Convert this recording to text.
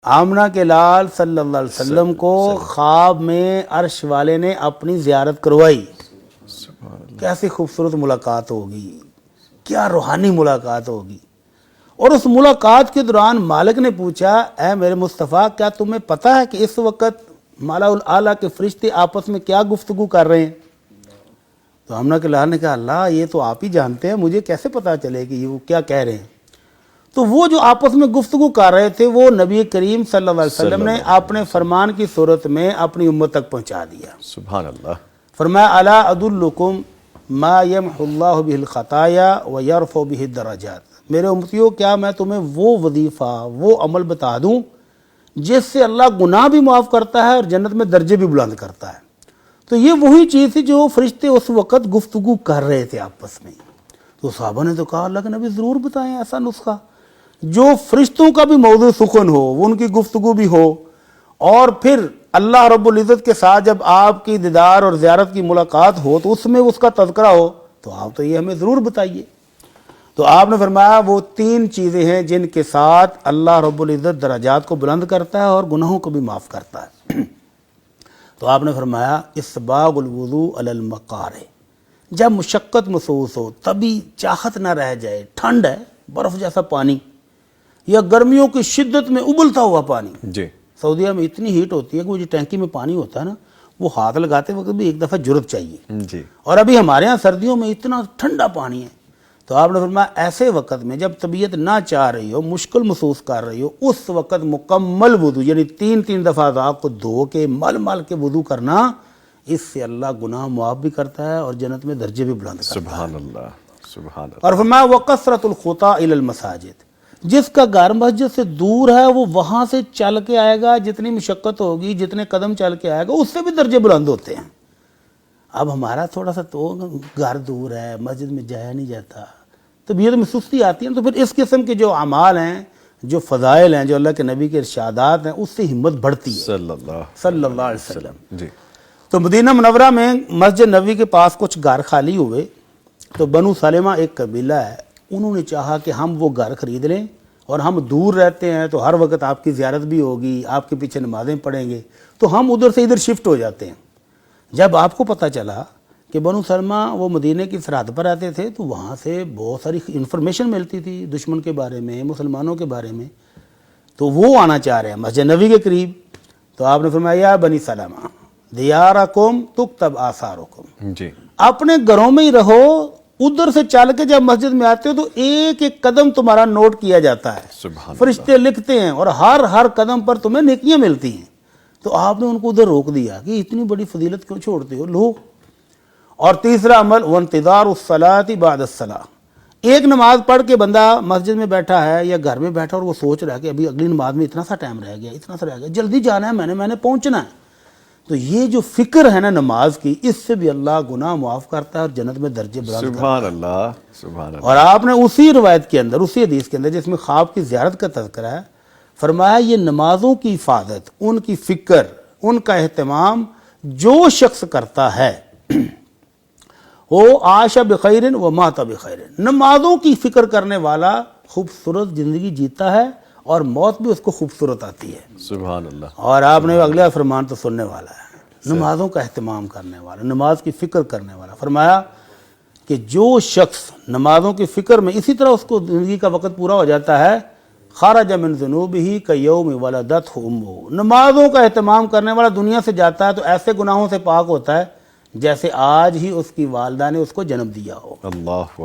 آمنہ کے لال صلی اللہ علیہ وسلم کو خواب میں عرش والے نے اپنی زیارت کروائی۔ کیسی خوبصورت ملاقات ہوگی، کیا روحانی ملاقات ہوگی۔ اور اس ملاقات کے دوران مالک نے پوچھا، اے میرے مصطفیٰ، کیا تمہیں پتہ ہے کہ اس وقت مالا الاعلیٰ کے فرشتے آپس میں کیا گفتگو کر رہے ہیں؟ تو آمنہ کے لال نے کہا، اللہ یہ تو آپ ہی جانتے ہیں، مجھے کیسے پتہ چلے کہ وہ کیا کہہ رہے ہیں؟ تو وہ جو آپس میں گفتگو کر رہے تھے وہ نبی کریم صلی اللہ علیہ وسلم نے اپنے فرمان کی صورت میں اپنی امت تک پہنچا دیا۔ سبحان اللہ۔ فرمایا، الا ادلکم ما یمحو اللہ بہ الخطایا ویرفع بہ الدرجات۔ میرے امتیوں، کیا میں تمہیں وہ وظیفہ، وہ عمل بتا دوں جس سے اللہ گناہ بھی معاف کرتا ہے اور جنت میں درجے بھی بلند کرتا ہے؟ تو یہ وہی چیز تھی جو فرشتے اس وقت گفتگو کر رہے تھے آپس میں۔ تو صحابہ نے تو کہا، اللہ کے نبی ضرور بتائیں ایسا نسخہ جو فرشتوں کا بھی موضوع سخن ہو، وہ ان کی گفتگو بھی ہو، اور پھر اللہ رب العزت کے ساتھ جب آپ کی دیدار اور زیارت کی ملاقات ہو تو اس میں اس کا تذکرہ ہو، تو آپ تو یہ ہمیں ضرور بتائیے۔ تو آپ نے فرمایا وہ 3 چیزیں ہیں جن کے ساتھ اللہ رب العزت درجات کو بلند کرتا ہے اور گناہوں کو بھی معاف کرتا ہے۔ تو آپ نے فرمایا، اسباغ الوضوء علی المقارع، جب مشقت محسوس ہو، تبھی چاہت نہ رہ جائے، ٹھنڈ ہے، برف جیسا پانی، یا گرمیوں کی شدت میں ابلتا ہوا پانی۔ جی۔ سعودیہ میں اتنی ہیٹ ہوتی ہے کہ وہ جو ٹینکی میں پانی ہوتا ہے نا، وہ ہاتھ لگاتے وقت بھی ایک دفعہ جرت چاہیے۔ جی۔ اور ابھی ہمارے ہاں سردیوں میں اتنا ٹھنڈا پانی ہے۔ تو آپ نے فرمایا ایسے وقت میں جب طبیعت نہ چاہ رہی ہو، مشکل محسوس کر رہی ہو، اس وقت مکمل وضو، یعنی 3 دفعہ اعضاء کو دھو کے مل کے وضو کرنا، اس سے اللہ گناہ معاف بھی کرتا ہے اور جنت میں درجے بھی بلند کرتا ہے۔ سبحان اللہ، سبحان اللہ۔ اور فرمایا وَقَثْرَةُ الْخُطَىٰ إِلَى الْمَسَاجِدِ، جس کا گھر مسجد سے دور ہے وہ وہاں سے چل کے آئے گا، جتنی مشقت ہوگی، جتنے قدم چل کے آئے گا، اس سے بھی درجے بلند ہوتے ہیں۔ اب ہمارا تھوڑا سا تو گھر دور ہے، مسجد میں جایا نہیں جاتا، طبیعت میں سستی آتی ہے، تو پھر اس قسم کے جو اعمال ہیں، جو فضائل ہیں، جو اللہ کے نبی کے ارشادات ہیں، اس سے ہمت بڑھتی ہے صلی اللہ علیہ وسلم۔ جی۔ تو مدینہ منورہ میں مسجد نبوی کے پاس کچھ گھر خالی ہوئے، تو بنو سلمہ ایک قبیلہ ہے، انہوں نے چاہا کہ ہم وہ گھر خرید لیں، اور ہم دور رہتے ہیں تو ہر وقت آپ کی زیارت بھی ہوگی، آپ کے پیچھے نمازیں پڑھیں گے، تو ہم ادھر سے ادھر شفٹ ہو جاتے ہیں۔ جب آپ کو پتہ چلا کہ بنو سلمہ وہ مدینہ کی سرحد پر رہتے تھے، تو وہاں سے بہت ساری انفارمیشن ملتی تھی دشمن کے بارے میں، مسلمانوں کے بارے میں، تو وہ آنا چاہ رہے ہیں مسجد نبوی کے قریب۔ تو آپ نے فرمایا، یا بنی سلمہ دیارکم تکتب آثارکم، جی۔ اپنے گھروں میں ہی رہو، ادھر سے چل کے جب مسجد میں آتے ہو تو ایک ایک قدم تمہارا نوٹ کیا جاتا ہے، سبحان فرشتے لکھتے ہیں، اور ہر قدم پر تمہیں نیکیاں ملتی ہیں۔ تو آپ نے ان کو ادھر روک دیا کہ اتنی بڑی فضیلت کیوں چھوڑتے ہو، لو۔ اور تیسرا عمل، وانتظار الصلاۃ بعد الصلاۃ، ایک نماز پڑھ کے بندہ مسجد میں بیٹھا ہے یا گھر میں بیٹھا اور وہ سوچ رہا ہے کہ ابھی اگلی نماز میں اتنا سا ٹائم رہ گیا، اتنا سا رہ گیا، جلدی جانا ہے، میں نے پہنچنا ہے۔ تو یہ جو فکر ہے نا نماز کی، اس سے بھی اللہ گناہ معاف کرتا ہے اور جنت میں درجے بلند کرتا ہے۔ سبحان اللہ، سبحان اللہ۔ اور آپ نے اسی روایت کے اندر، اسی حدیث کے اندر جس میں خواب کی زیارت کا تذکرہ ہے، فرمایا یہ نمازوں کی حفاظت، ان کی فکر، ان کا اہتمام جو شخص کرتا ہے، وہ عاش بخیر و مات بخیر، نمازوں کی فکر کرنے والا خوبصورت زندگی جیتا ہے اور موت بھی اس کو خوبصورت آتی ہے۔ سبحان اللہ۔ اور آپ نے اگلا فرمان تو سننے والا ہے، نمازوں کا اہتمام کرنے والا، نماز کی فکر کرنے والا۔ فرمایا کہ جو شخص نمازوں کی فکر میں اسی طرح اس کو زندگی کا وقت پورا ہو جاتا ہے، خرج من ذنوبہ کیوم ولدتہ امہ، نمازوں کا اہتمام کرنے والا دنیا سے جاتا ہے تو ایسے گناہوں سے پاک ہوتا ہے جیسے آج ہی اس کی والدہ نے اس کو جنم دیا ہو۔ اللہ